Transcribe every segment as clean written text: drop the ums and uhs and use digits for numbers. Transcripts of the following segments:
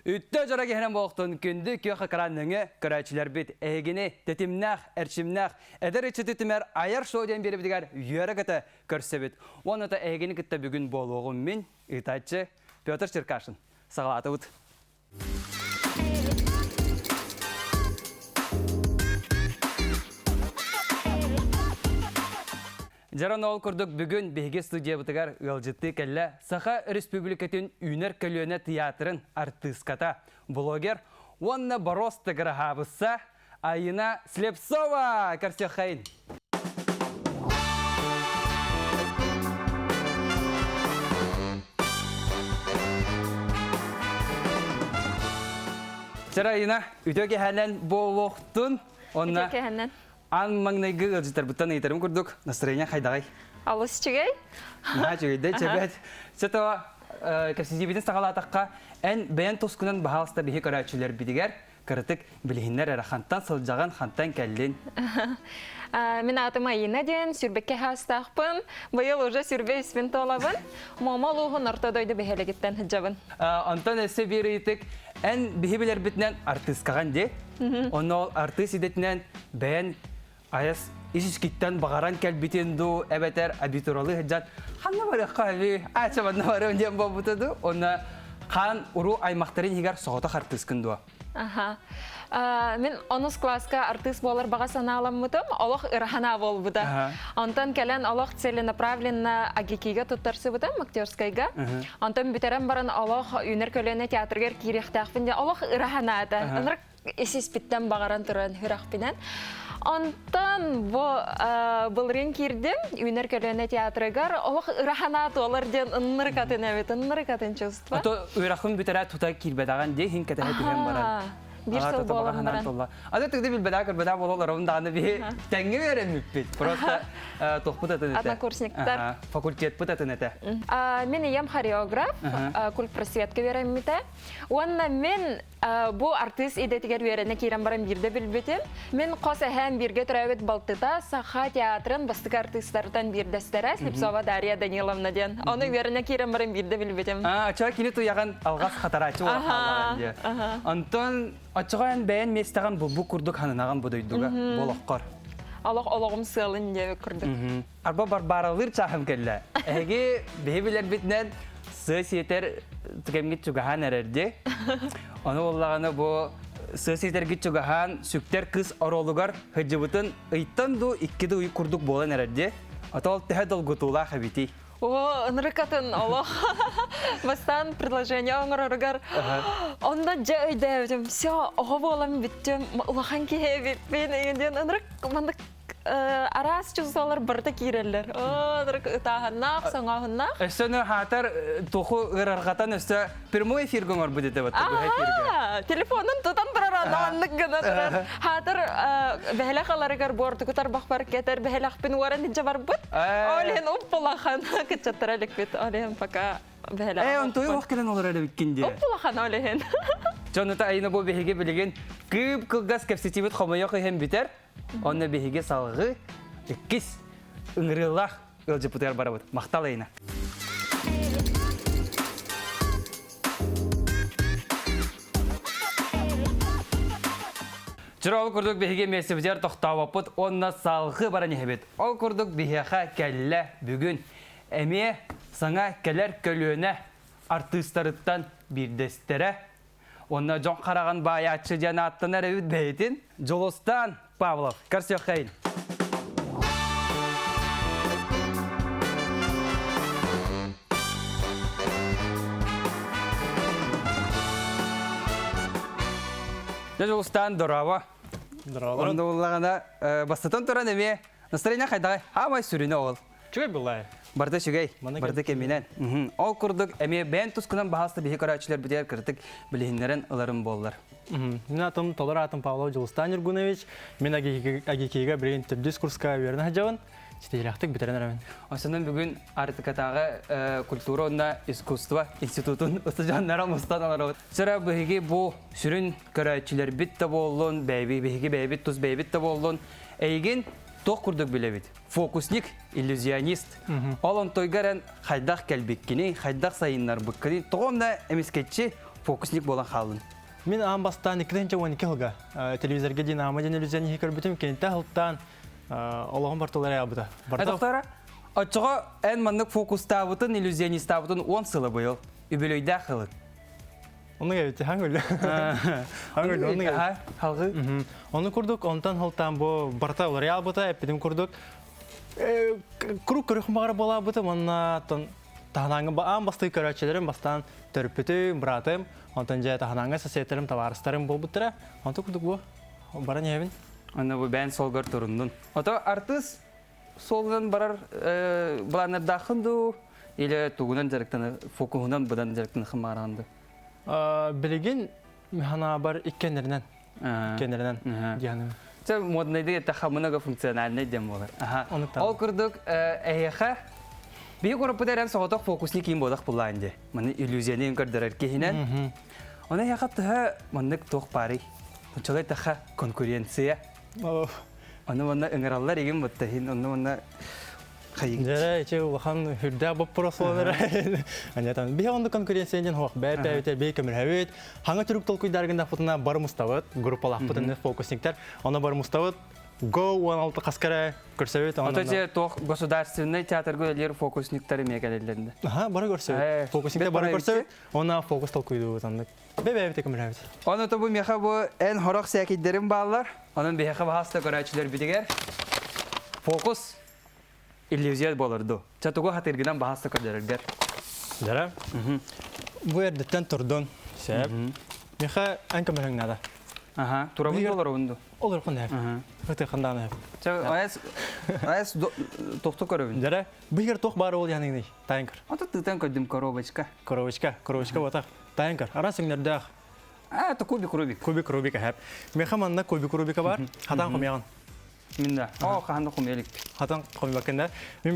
Üttä jara gehenen boğtun kündü köy karanlığı körәçiler bit egini tetimnaq erçimnaq eder içititimer ayar şoğdan beri bidigar yörəgətə körsebit. Onu da egini kitte bugün bolğum min itaçı Pyotr Çirkaşın. Sağlatı ut. Жаран ол күрдік бүгін бейге студия бұтығар ғылжытты кәлі Саха Республикатын Үнер Көлөне театрын артыската блогер Онна Боростығыр ғабыса Айына Слепцова көрсек қайын. Жара Айына үтөке хәлін болуқтын. Үтөке хәлін. Ан маңнайғы ғылжыттар бұттан етерім күрдік. Настроение қайдағай? Алыс чүгей? Ға чүгейді, чәбәт. Сәтіва кәрсізебетін сағалатаққа ән бәйін тосқынан бағалыста бейі көрәтшілер бідігер кірітік білігінлер әрі қанттан сылжаған қанттан кәлін. Мен атым Айына ден, сүрбекке хастақпын. Бұйыл уже сүрбе үспен толабын. Мамал оғын ортадойды бәхелегеттен хыджабын. Антон әсі бері етік ән бейі білер бітінен артыскаған де. Оны ол артыс едетінен бәйін аяс ишкиттен бағаран кәлбитенду әбәтер абитуралы хыджат. Ханна бары қави, ачабанна бары өнден бабытыды. Оны қан ұру аймақтарын егер соғыта артыскынду. Мен 10 класска артист болар баға саналам мұтым, олық ұрахана бол бұда. Антон кәлін олық целенаправленно агекиге тұттарсы бұдам, актерскайға. Антон бітерен барын олық Үнер Көлөне театргер керектақпен де олық ұрахана ады. Онырық есес біттен бағаран тұрын үрақпенен. Антон бұлырын кердім, Үнер Көлөне театргер олық ұрахана толар ден ұныр қатын әбет, ұныр қатын чувства. Ато ұрақын бітере тұта кербедаған де, хин кәтәхе түген баран. Bir sıl boğulan baran. Adı tıkdı bilbedakır bololар, ondağını bir tenge verenmip bit. Просто тоқпыт атын әті. Однокурсниктар. Факультет пыт атын әті. Мен ем хореограф, культ просветка вереммите. Онна мен bu артист идетигер верене кирен баран бирде билбетим. Мен қос әһәм бирге тұрабет Балтыта Саха театрын бастық артисттардан бирдестері Слепцова Дарья Даниловна ден. Оны верене кирен баран бирде билбетим. Ачыға кені туяған алғас қатарачы оғалаған де. Антон Açıqayan bəyən mestəğən bu kurduk hanınağın bu duyduğa boloqqar. Олығым сылын де күрдік. Arba barbaralır çağım kelle. Ege behibiler bitnen söz yeter tükemgit çugahan ererdi. Onu ollağını bu söz yeter git çugahan sükter kız orolugar hıcıbıtın ıйтtan du ikkide uyu kurduk bolan ererdi. Ata ol tehe dol gutula xabiti. Нрыкатын олох. Бастан предложение оңырыргар. Онда жай дәвдім. Все, оғы болам біттім. Улахан кеhe бітпен. Егенден нрык мандық арас чүзалар бірді кейрелер. Нрык ұтағыннақ, соңағыннақ. Өстені хатар тоқу ұрарғатан өсті прямой эфир көңір бұдеті бәтті. Телефонын тұтан тұрар анағанлық гына тұрар. Хатар бәхілақ аларығар борды күтар бақпар кетер бәхілақ пен уаран дінче бар бұд. Олен ұппылақан күтчаттыралық бет. Олен пока бәхілақ. Он той уақылын олар әлі біткенде. Ұппылақан олен. Жоныта айны бұл бәхеге білеген күп қылғас кәпсетебет қомайоқы хем бітер. Оны бәхеге салғы үккіз үңірілақ өлжі бұтығар бара бұд. Мақтал айна. Жыра ол күрдік бәхеге мәсібдер тоқтау апыт, онына салғы бара нехебет. Ол күрдік бәхеға кәлі бүгін. Әме саңа кәлер көлөне артыстарыттан бірдестері. Онына жоң қараған баятшы жана аттынар өйт бәйтін. Жолостан Павлов. Көрсек қайын. Жолостан дұрава. Дұрава. Онда олағына бастытын тұран әме. Настроение қайдағай? Амай сүріне ол. Чүгей бұлай? Барды шүгей, барды кемінен. Ол күрдік әме бәйін тұсқынан бағасты бейі көрәтшілер бідер кірдік білігіндерін ұларым болылар. Мен атым Толар атым Павлов Жылыстан Юргунович. Мен агекейге бірген түрдіс курсқа верін хажауын. Стейлақтық бітерен әрәмен. Осынан бүгін артықатағы культура онна искусство институтын ұстыжанлары мұстан алар. Сыра бейге бұл сүрін көрәтшілер бітті болуын, бейге бейбіт тұз бейбітті болуын. Әйген тоқ күрдік білебет. Фокусник, иллюзионист. Олон тойгаран хайдақ кәлбеккені, хайдақ сайынлар бұққыны. Тоғымда әмескетші фокусник болан халын. Мен амбастан 2-12 жылга телевизорга Динамо ден иллюзионный көрбүтүм кенте хылттан Allah'ın bartoları yapıda. Доктора, açığa en manlık fokustavıtın, illüzyonistabıtın 10 sılı bu yıl. Übülüyde xılık. Onu geldi, hangi öyle? Hangi öyle, onu geldi. Halgı. Onu kurduk, ondan hıltan bu bartoları yapıda, epidim kurduk. Kuru mağara bola yapıda, onunla tahanangı ambastığı körçelerim, bastan törpütüm, bıratım. Ondan jaya tahanangı sesiyetlerim, tavarıslarım bol butıra. Ondan kurduk bu. Bara ne evin? Onu bu ben solgar turundun. Ota artist soldan barar bulanlar daxındı. İle tuğunan jarıktan, fokuhunan budan jarıktan xımarandı. Bilgin hana bar ikkenlerinden. Ikkenlerinden. Yani. Sen modnaydı ete xamınaga funksionalne dem olar. Ol kurduk ehexe. Bir grubu deren soğudak fokusni kim bodak bulandı. Mani illüzyonu yunkardarar kehinen. Ona yaxatı manlık toq pari. Çolay taxa konkurensiya. Onu bana ıngırallar egin battahin. Onu bana kayık. Jere içe waxan hürda bop prosolar. Anyatan bir onda konkurensiyanın hoq bäbäter be kömür hawet. Hanga türk tolkuy dargında fotuna bar mustavat grupalaq putun fokusnikler. Ona bar mustavat Go 16 qaskara körsövet ona. Otaca toq государственный театр gölleri fokusniktari megalellerinde. Aha bara körsövet. Fokusnikler bara körsövet. Ona fokus tolkuydu tandık. Bäbäter kömür hawet. Onu da bu meha bu en horaq səkidlərin bağlar. Onun beha bahasta görəçlər bidiger. Fokus illüzyon bolurdu. Çatuğu hatırgıdan bahasta görərlər. Jere. Bu yerden turdun. Sebep. Meha en kömür nada. Aha, turabın dolar ondu. Olur qanday. Fete qandan hep. Ayas toxtu görəbin. Jere. Bu yer toq bar ol yani tanker. Ata tıtan koydum korovachka. Korovachka batak. Tanker. Arasınlarda Ta kubik. Kubik hep. Mehamanna kubik var. Hatan qomayan. Minda. O qandı qomelik. Hatan qomakanda.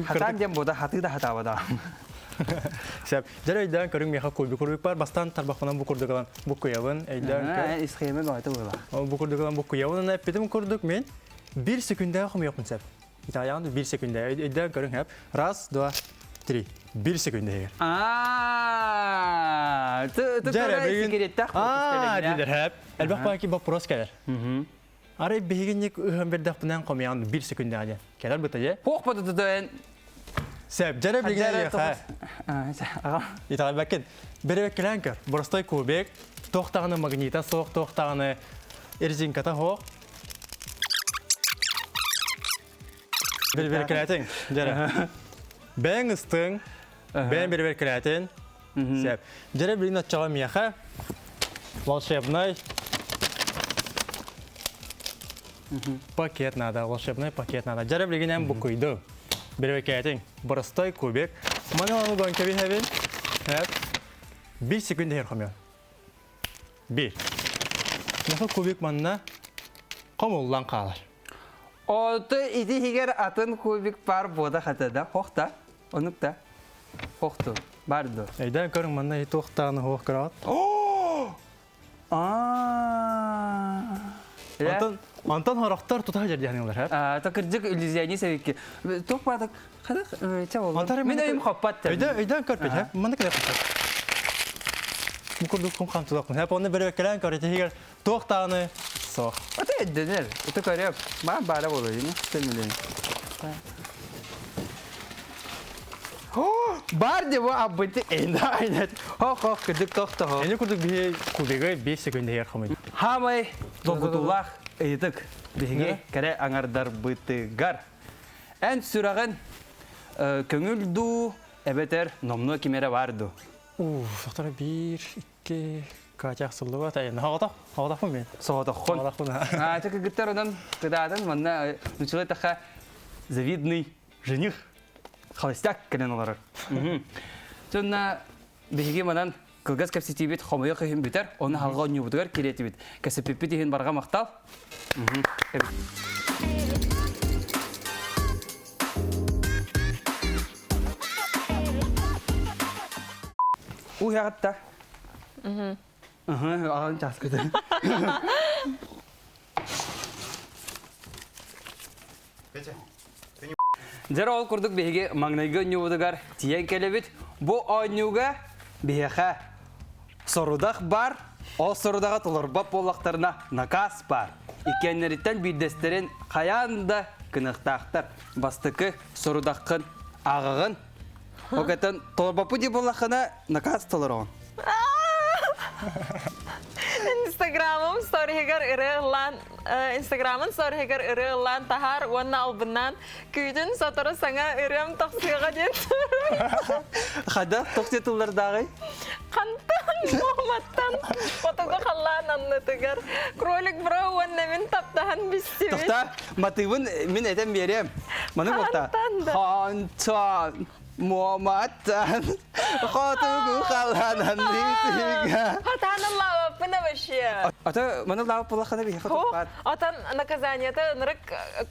Hatan dem boda hatı da hatavada. Sebep. Jaraydan körün meha kubik var. Bastan tarbaqanan bu kurduqalan bu koyavın. Eydan. İsxeme qayta bola. Bu kurduqalan bu koyavın. Ne pedim kurduk men. 1 sekunda qomayaqın sebep. İtalyan 1 sekunda. Eydan körün hep. Ras, 2, 3. 1 sekunda yer. Diler hep. Elbaq belki bu pros keler. Arayı beğenecek ömürde bundan qomayan 1 sekunda alyan. Keler bitaje. Hoq padı da Sebep jere bilgen ya. İtalyan bakın. Bere kelenker. Borostay kubek. Toqtağını magnita soq toqtağını erzinkata hoq. Bir kelatin. Jere. Ben ıstın. Ben bir kelatin. Sebep. Jere bilgen açağım ya. Волшебный. Пакет надо, волшебный пакет надо. Жара билгенем бу куйду. Бербек айтың. Боростой кубик. Мана аны гонка би хавин. Хап. 1 секунда хер хамя. 1. Нахал кубик манна комуллан калар. Otu idi higer atın kubik par boda hatada. Hoqta. Onukta. Hoqtu. Bardo. Eydan körün manna hi toqtağını hoq kırat. Antan haraqtar tutar jerdiyanlar hep. Takırcık illüzyoni sevki. Toqpadak. Qadak çavol. Men oyum xappat. Eydan körpet hep. Manna kadar xappat. Bu kurduk kum xam tudaqın. Hep onu bir kelen körete higer toqtağını soq. Ota eddenir. Ota karıp. Ben bara bolayım. Sevmiyorum. Bardı bu abıntı enda aynet. Hoq kıdık toqta hoq. Eni kurduk bir kubige 5 sekunda yer xamay. Hamay dokutullah eydik. Bihinge kere anardar bıtıgar. En sürağın köngüldü ebeter nomno kimere vardı. Soqtara 1, 2 kaçaq sıllı var. Tayın haqda mı ben? Soğuda xon. Haqda xon. Çakı gittar odan kıdadan manna nüçüle taxa завидный жених. Холостяк кенен олар. Тонна биһиге манан кылгас капситибит хомойо кыйын битер, оны халга нюбутугар келетибит. Касеппи диген барга мактал. Уятта. Ағын часкыды. Жара ол курдук беге маңнайга нюбудугар тиен келебит. Бу ойнуга беха сорудах бар, ол сорудаға толырбап болақтарына накас бар. Икеннеріттен бидестерін қаянда кынықтақтар. Бастықы сорудаққын ағығын. Оғатын толырбапы де болақына накас толырығын. Instagram'ım story'gar ırılan Instagram'ın story'gar ırılan tahar onun albından küydün satırı sana ırım toksiyga den. Қада тоқсетулардағы? Kantan Muhammad'tan fotoğraf kallan anlatıgar. Krolik bro onun min taptahan bisti. Тоқта, мотивын мен әдем берем. Мұны болта. Хантан, Muhammad'tan, қотуғы қаланан битіға. Атанın lavapı ne başı? Ата, мұны лауып болақына бейхі Ho, бар. atan наказанието нырык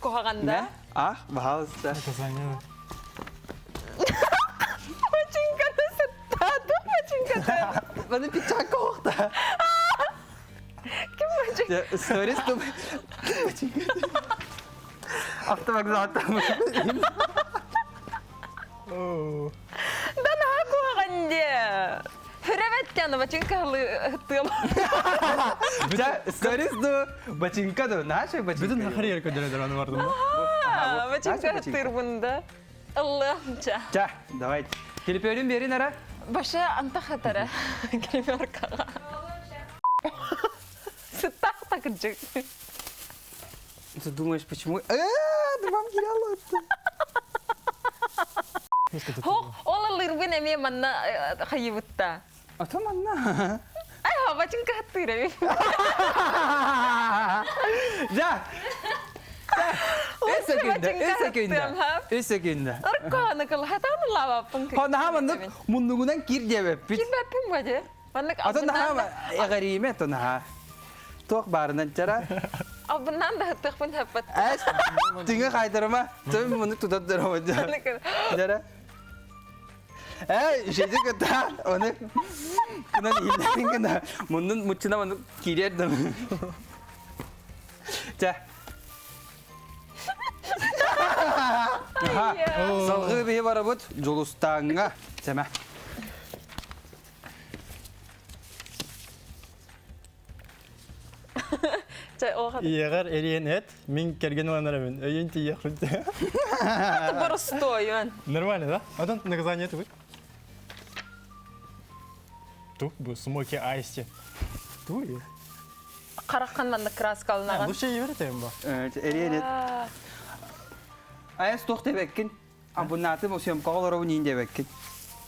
kohaganda. А, бағалыста. Наказание. Починка ты сеттаду, починка ты. Мұны пичак қоқта. Kim починка? Сторис тұм. Автовокзалтамын. Да на kohaganda. Hürevet yanı починка hıttıl. Сторис ду, бачинка ду. Наша Bütün бачинка. hakır yer ködüledir onu vardı mı? Починка hıttır bunda. Allah'ımca. Ча, давайте. Телепеолин берин ара. Başı anta hatara. Geliyor kağa. Sıtak takıcık. Ты думаешь, почему? Думам гирало. Ho, olalır bu nemi manna hayıvıtta. Атаманна. Ay ha, починка hıttır. Ja. Esa günde, esa günde. Esa günde. Arka kıl hatan lavapın. Ha naha mandık mundugunan kir cevap. Kim bapim baca? Manlık Ata naha garime to naha. Tok barından çara. abından da hıttık pun hapat. As tinga kaydırma. Tabii bunu tutat durma. Jara. Şeyde kata onu kunan iyilerin kana mundun muçuna mandık kiriyat da. Ja. Salgı bir barabut Jolustanga. Sema. Çay o kadar. Иегер элиен эт, мен келген оlanlara мен. Өйін тие құрды. Это простой, man. Нормально, да? Одан наказание это будет? Тук, bu смоки айсте. Ту ya. Қараққаннан да краска алынаған. Bu şey öğreteyim bu. Eriyenet. Ayas toq tebekkin. Abunatı mosiyom kağlar oyun tebekkin.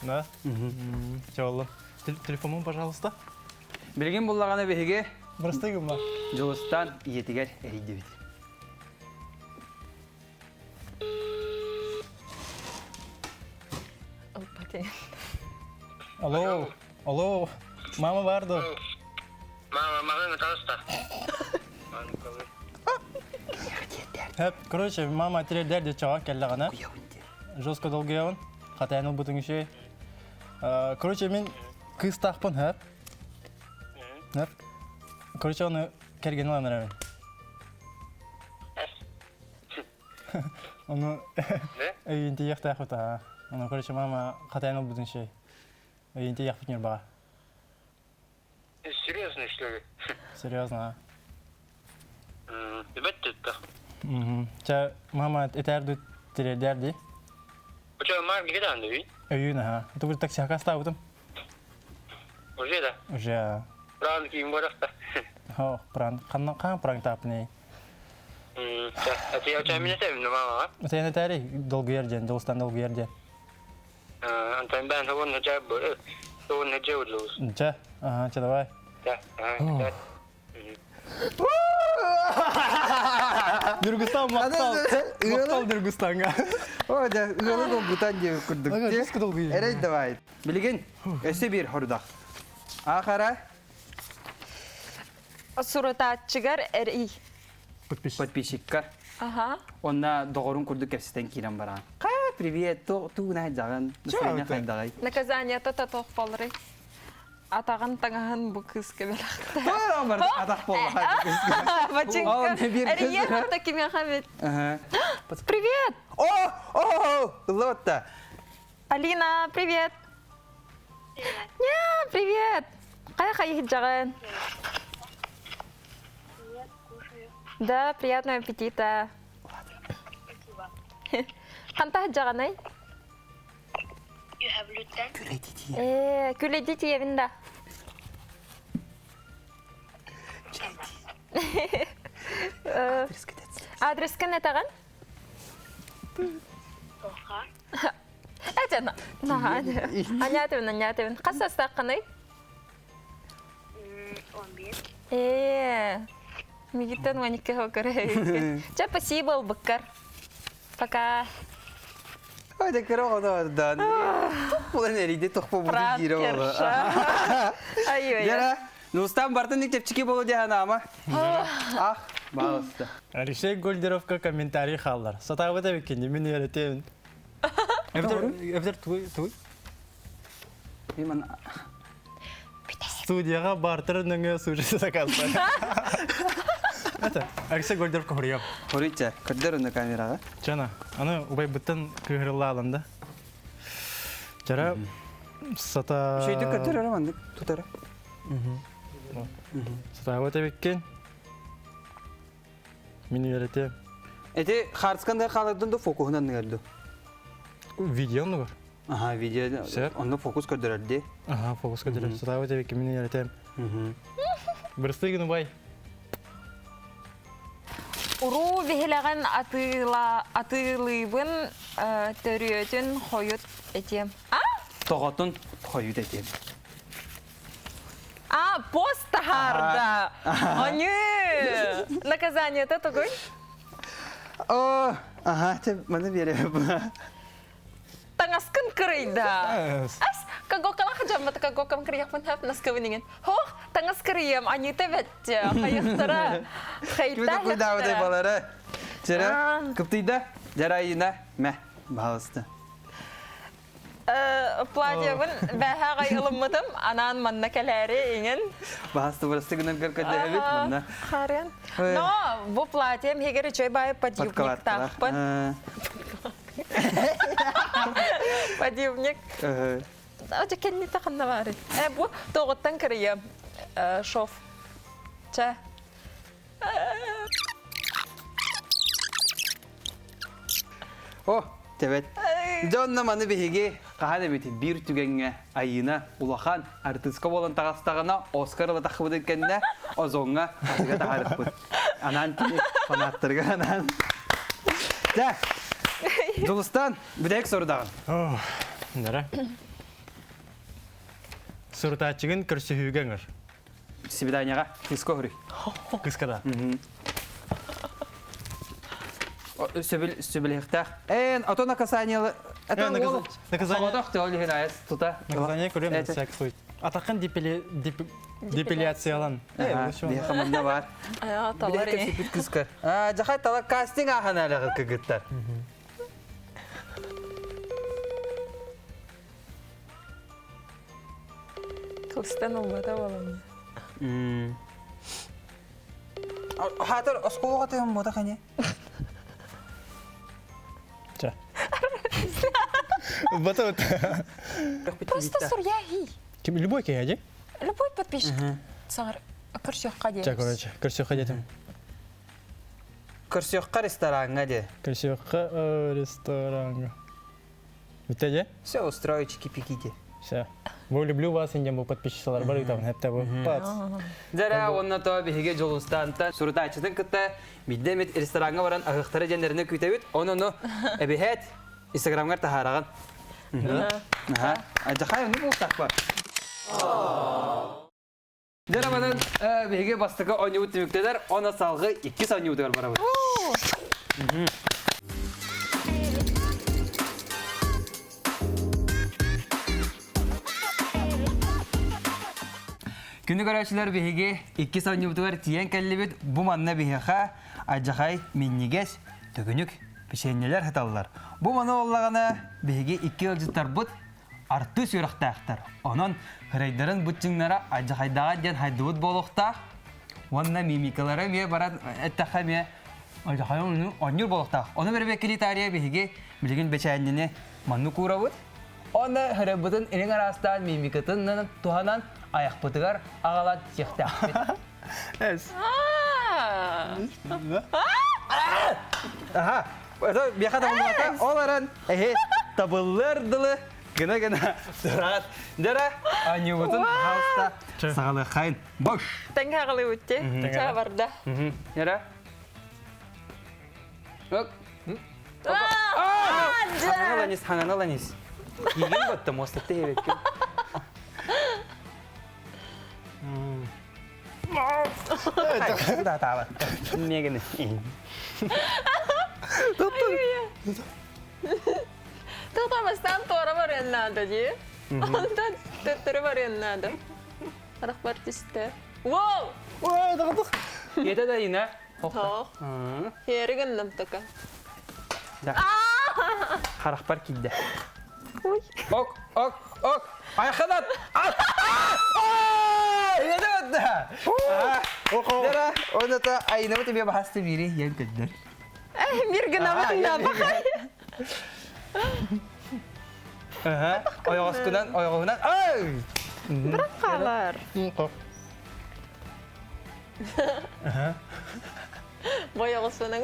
Да? Чаллы. Телефонун, пожалуйста. Bilgin bullağına behige Простыгым ба. Jolustan yetiger eriydi bit. Алло. Алло. Мама vardı. Мама Натаста. Hep, короче, мама тирелер де чаға келді ғана. Жестко долгуявын. Қатайны бұтың үші. Короче, мен кыз тақпын, hep. Hep. Короче, оны келген оланыр әвен. Оны өйінті еқті әқыта. Оны, короче, мама қатайны бұтың үші. Өйінті еқ бүтінер баға. Серьезно, что ли? Серьезно, Ребята, это. Ча, мама этәрді тирелер де. У тебя Марк где там, да? Өйін, Это бір такси хақа ставытым. Уже, да? Уже. Правда, киім барақта. О, пран. Қан пран тапын ей. А ты, у тебя меня тем, мама, а? Сен этәри долгу ерден, Жолстан долгу ерден. Антон Бен, он на тебя был. Он на тебя удалось. Ча, ча, давай. Да, да. Дүргістан мақтал. Мақтал Дүргістанға. О, да, ıgalı dolgutan diye kurduk. Aga, disko dolgu yiyin. Erey davay. Bilgin, öse bir hordaq. Akara Suratçıgar eri. подписчиккар. Aha. Онна доғорун курдук кепситен кирен баран. Привет, тугна жаган. Настроение хайдагай. Наказанието татоқ болыры. Атаған таңаһын bu kız кебелақта. Бар, атақ болға. Починка. не бир кыз. Эрие хатта киме хамет. Ага. Привет. О, Лотта. Алина, привет. Ня, привет. Кай хиджаган. Да, приятного аппетита. Канта хиджаганай? Күледи тиебинда. Адрес кene таган? Ajana. Nah, anyatun. Kasas takanay? 11. Мигитан ваника хокare. Ча спасибо, Бакар. Пока. Ой, да кроха да. Уlan eride tohpa bunu gire ola. Ай-ой. Jara, Nustan Bartın ilk tepçiki bolu cehana ama. Ah, bağlısta. Алексей Гольдеровка комментарий халлар. Сатабы да бекенде мен öğreteyim. Эвдер туй. Hemen Студияға бартыр нөңе сужысы сакалса. Это Алексей Гольдеровка хурьям. Horuyça, kadar onu kameraga. Жана, аны убай бұттан күйірілі алында. Жара, сата... Şeydi kadar aramandık, tutara. Сата өте беккен. Мен öğreteyim. Eti Harskan'da kalırdın da fokusundan geldi. Видеоны бар. Aha, videoda. Sir. Onda fokus kadar aldı. Ага, фокуска жүріп. Сата өте беккен мен öğreteyim. Бірістігіні бай. Уру вехелеген атылыбын төрüyötün хоют этем. Toğatın koyu dedim. Пост таһарда. Они. Наказание-то такой? Aha, bana veriyor. Tangaskan kerida. As kagokala kajamat kagokam keriyak pun hap nas keweningan. Hoh, tangas keriyam ani te betja. Hayatara. Kita kuda udah balara. Jara, keptida, jara ina, meh, bağlısta. Платьебын бәһә гайылыммытым, анан манна кәләре иңен. Bağlısta burası günün kırkada evet bana. Харен. Но, бу платьем хегере чөй бай подъюбник тахпын. Подъюбник. Ача кенни таханна бары. Бу тоғыттан кірейем. Шоф. Ча. Oh, evet. Jonna manı bihigi kahane biti bir tügenge ayına ulahan artistka bolan tağastağına Oscar'la takıbıdı kendine o zonga asıga taharık bu. Anan tini fanattırga anan. Ja. Julustan bir tek soru dağın. Нара. Суртачыгын көрсөһүгәңер. Свиданиyaga disko huri. Кыскада. Сөбіл хтах. Ото наказание. Это наказание. Савадах ты олихин айс тута. Наказание көрем всяк случай. Атакан депиляциялан. Дихамында бар. Талар Билек сөбіл кыскар. Жахай тала кастинг ахан әлігі кігіттар. Кылстан олмада балам. Хатыр осколға тыйым бода қане? Ча. Батут. Просто сурьяхи. Ким любой кеяди? Любой подписчик. Саңар көрсөкка дейбиз. Ча, короче, көрсөкка детим. Көрсөкқа ресторанға де. Көрсөкка ресторанга. Битеде? Все, устрою чики-пиките. Все. Люблю вас, индем бұл подписчикалар бар там, хәтта бұл. Жара, онна то бихиге жолустанта суртачытын кытта биддемет ресторанға баран ағықтары жендеріне күйтәбет, оны әбихет Инстаграмға тахараған. Ажақай, оны болсақ бар. Жара, банан бихиге бастықы оны өттіміктедер, оны салғы 2 сауны өттігер бара бұд. Күнді көрәшілер бейге 2 сауны өттігер тиен кәлі бет бұ манна бейхеға ажақай меннегес түгінік пешенелер хаталылар. Бұ маны олағана бейге 2 өлжіттар бұд арты сүйрақтақтар. Онын хырайдарын бұтчыңнара ажақайдаға ден хайды бұд болуқтақ. Онына мимикалары ме барад әттіға ме ажақай оныр болуқтақ. Оны бір бекілі тария бейге білген бечәйініне манны көра бұд. Оны хырай бұтын енің арастан мимикатын туғанан аяқ бұтығар ағалат жектәппет. Эс. Аха, это бияқа тамылмата, оларан, табылырдылы, гына-гына тұрат. Дара, анюбутын халста сағалы қайын. Бош! Тәңгі ағылы өтте, чаға барда. Дара. Ок. Хананоланис. Еген бұтты, мостықты хебекке. Да, тава. Негені. Тұқтамастан торы бар еннады, де? Онда төттірі бар еннады. Арақ бар түсті. Воу! Ой, дағдық. Еді да ина. Тоқ. Ерігін нымтыка. Қарақ бар келді. Ой. Ок. Айқанат. Еді өтті. Дара, оны та айны бұты бе бағасты бері ен көддір. Миргін амытында бақай. Ойғасынан. Ай! Бірақ қалар. Бойығысының.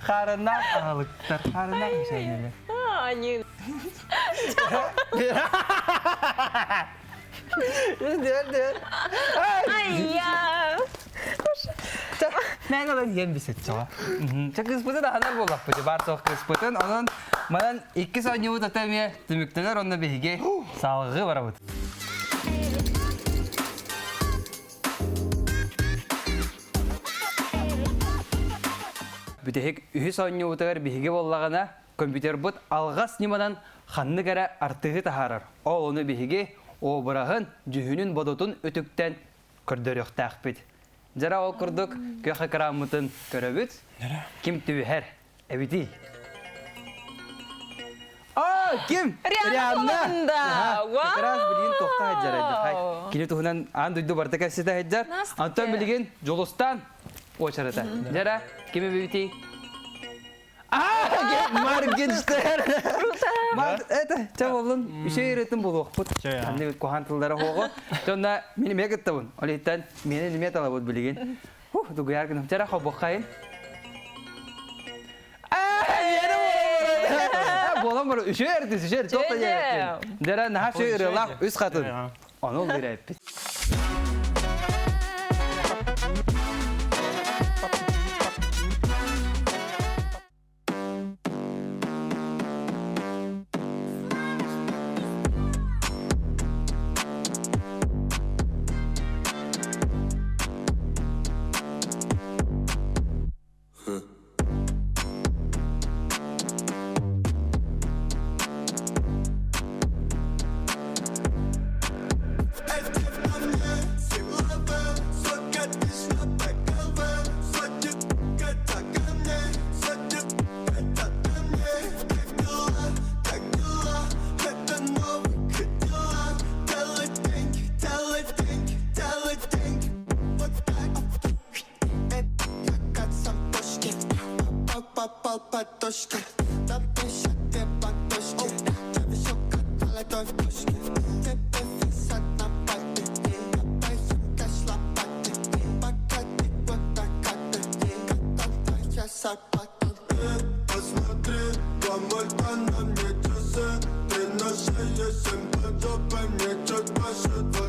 Қарынақ ағылықтар, қарынақ мүшәйнелер. Анин. Дер. Айя. Мен олан ен бісет жоға. Кыспытын ағанар болақ бұды, бар соқ кыспытын. Онын манан 2 сон еуіт атаме түміктілер, онына бейге салғы бара бұд. Бүтехек 3 сон еуітігер бейге боллағына компьютер бұд алғас немадан қанны кәрі артығы тахарар. Ол оны бейге обырағын жүхінін бодотын өтіктен көрдөріқ тәқпет. Жара ол күрдік көқі қырамытын көрөбіт. Кім түбіхер? Әбіті. Кім? Рианна қолында. Көкіраз білген тоқта әджар. Кені тұғынан аң дүйді барды кәсеті әджар. Антон білген жолыстан очарыта. Жара, кемі бәбіті? Маргенштер! Это, ча болын, үші еретін болу оқпыт. Анны көған тылдары хоғы. Жонда мені мегітті бұн. Олеттен мені неме тала бұд білген. Дуғы яргыным. Жара қау бұққайын. Болам бар, үші ерді, тоқта ерді. Жара нағап шөй ұрылақ үз қатын. Оны ол бір әйіппет. Батошки, напишите батошки, тебе шоколад батошки, тебе фисат на пати, напишем каш лопати, пакати потакати, катанта я сапати. Посмотри, помоль на мне часы, ты на шее симпатопай, мне чуть больше 20.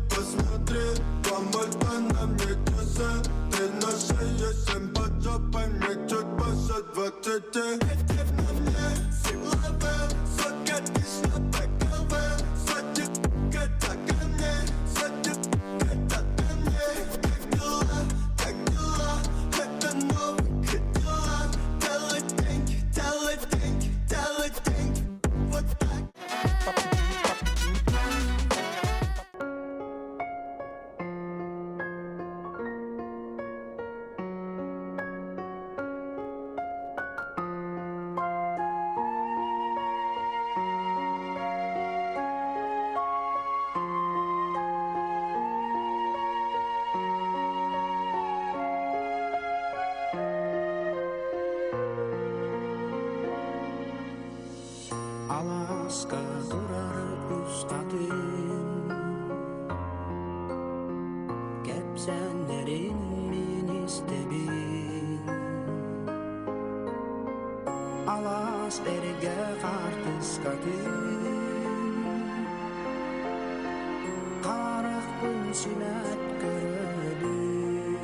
Посмотри, помоль на мне часы, ты на шее симпатопай, мне чуть больше 20. Этих на мне силовы, сокатишь на бэковы, садик, это ко мне, садик, это ко мне. Как дела, это новый Кадиллак. Делай деньги, вот так. Alaska durar üstadın Kepsenlerin min istebin Alas erge kartıskadın Karık gün sünet görölün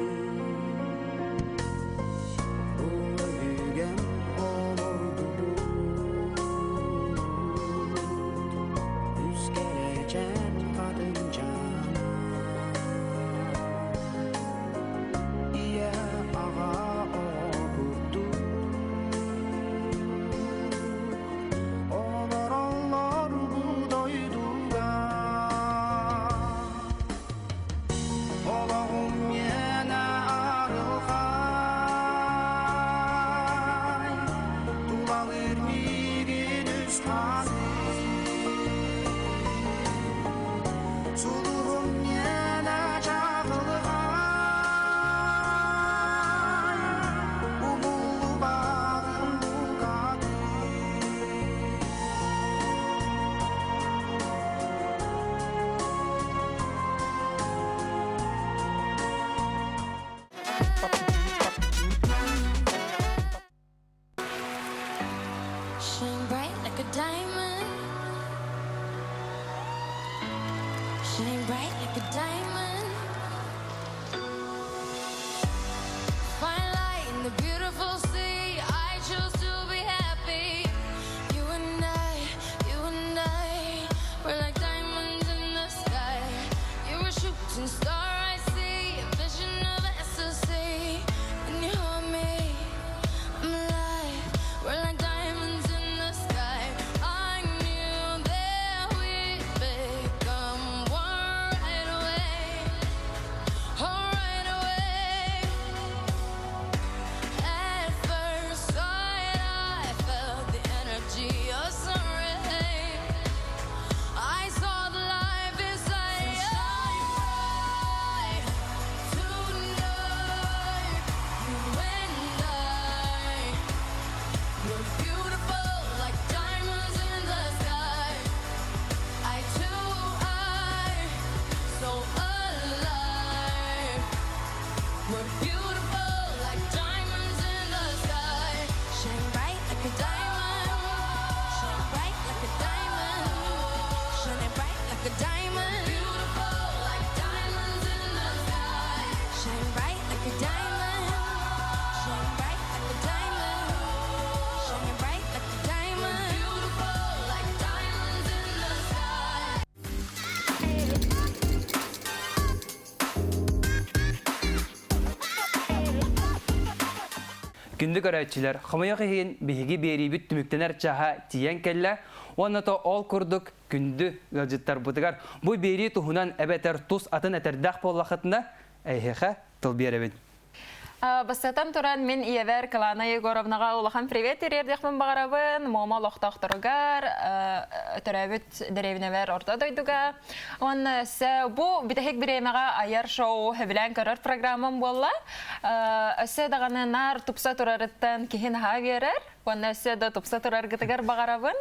Ölügen olurdu Üz gelecek kadın cana İye ağa olurdu Olur bu doyduga Olağım yine arılgay Tulalır migin üstadı Suluğum yine çağılgay Umulu bağım bugadı Shine bright like a diamond. Shine bright like a diamond. Fine light in the beautiful sea. I choose to be happy. You and I, we're like diamonds in the sky. You're a shooting star I see, a vision of ecstasy. When you hold me, I'm alive. We're like diamonds in the sky. I knew that we'd become one right away. Oh, right away. At first sight, I felt the energy of sun rays. I saw the life inside you. Tonight, you and I. We're beautiful like diamonds in the sky. Eye to eye, so alive. We're beautiful like diamonds in the sky. Shine bright like a diamond. Shine bright like a diamond. Shine bright like a diamond. Beautiful like diamonds in the sky. Shine bright like a diamond. Shine bright like a diamond. Shine bright like a diamond. Beautiful like diamonds in the sky. Күндік өрәтчілер, қымайық ең бейгі берейбіт түміктенер чаға тиен кәлі, онната ол күрдік күнді ғылжыттар бұдығар. Бұй бері тұхынан әбәтер тұс атын әтердәқ болақытына әйхеға тұл беребін. Бастатан туран мен Иевер Калана Егоровнаға улахан привет ерердеқмін бағарабын, мома лоқтақтырығар, түрәбіт деревіневер орта дойдуға. Бұ бітәхек біремеға аяр шоу хөбілән көрір программым болла. Өсі дағаны нар тұпса тұрарыттан кейін ға верер. Өсі да тұпса тұрар гітігер бағарабын.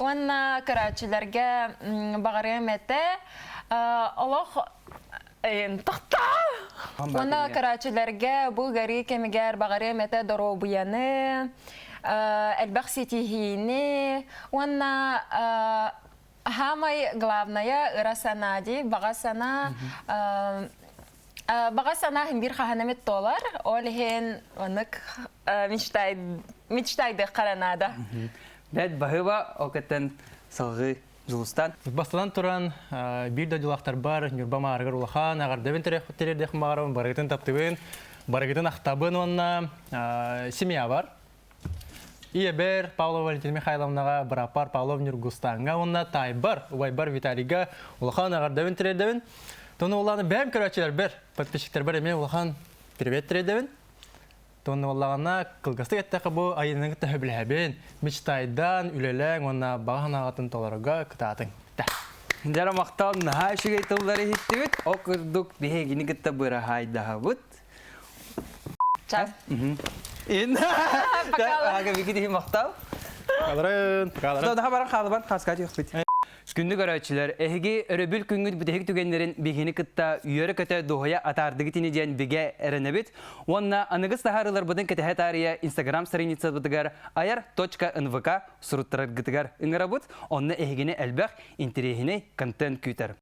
Көрәтшілерге бағарым әті. Олық Тохта! Онда карачыларга бу гари кемигер багаре мете доро буяны, элбах сетихини, онда хамай главная ырасанади, багасана химбир хаханамет толар, олихен онык мечтайды қаранада. Бәд бағыба оқыттан сылғы Zulstan. Бастан туран бир да дулактар бар, Нюрбама аргар улахан, агар девен терердех магарам, барагытын таптыбын, барагытын ахтабын онна семья бар. Ие бер Павлова Валентина Михайловнага барапар Павлов Нюргустанга онна тай бар, убай бар Виталига улахан агар девен терердевин. Тоны уланы бәм көрәчеләр бер, подписчиктер бар эме улахан привет терердевин. Тоны улағана кылгасты әттәқі бұл айының тәхібләбен, мечтайдан үлеләң, онна баған ағатын толарыға күтатың. Жара мақтал наға үшігей тұлдары хетті бүт, о күрдік бігегіні күтті бұра хайдаға бұт. Чап. Енді, ағы бігеді мақтал. Kalırın. Daha baran kalıban kaskat yok bit. Күнді көрәтшілер, әйгі өрөбіл күнгіт бүтәхік түгенлерін бігіні кытта үйері көті доғая атардығы тінеден біге әріні біт. Онна анығыз тахарылар бұдың кәтіхә тария Instagram страница бұдығар ayar.nvk сұруттарар гытығар ұңыра бұд, онны әйгіні әлбәқ интерегіне контент күйтер.